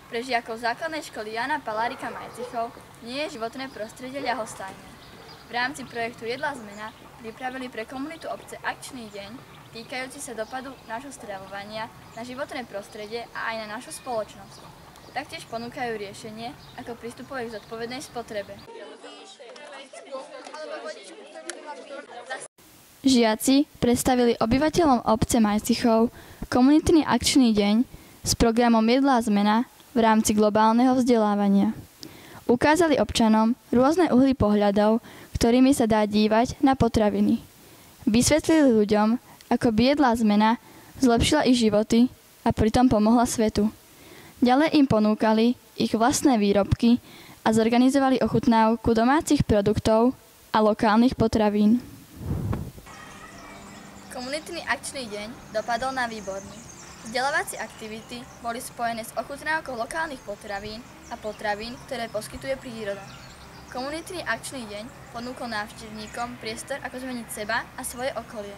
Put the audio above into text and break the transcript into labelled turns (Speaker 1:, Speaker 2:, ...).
Speaker 1: Pre žiakov základnej školy Jána Palárika Majcichov nie je životné prostredie ľahostajné. V rámci projektu Jedlá zmena pripravili pre komunitu obce akčný deň týkajúci sa dopadu nášho stravovania na životné prostredie a aj na našu spoločnosť. Taktiež ponúkajú riešenie, ako pristupovať k zodpovednej spotrebe. Žiaci predstavili obyvateľom obce Majcichov komunitný akčný deň s programom Jedlá zmena v rámci globálneho vzdelávania. Ukázali občanom rôzne uhly pohľadov, ktorými sa dá dívať na potraviny. Vysvetlili ľuďom, ako by jedlá zmena zlepšila ich životy a pritom pomohla svetu. Ďalej im ponúkali ich vlastné výrobky a zorganizovali ochutnávku domácich produktov a lokálnych potravín. Komunitný akčný deň dopadol na výborný. Vzdelávacie aktivity boli spojené s ochutnávkou lokálnych potravín a potravín, ktoré poskytuje príroda. Komunitný akčný deň ponúkol návštevníkom priestor, ako zmeniť seba a svoje okolie.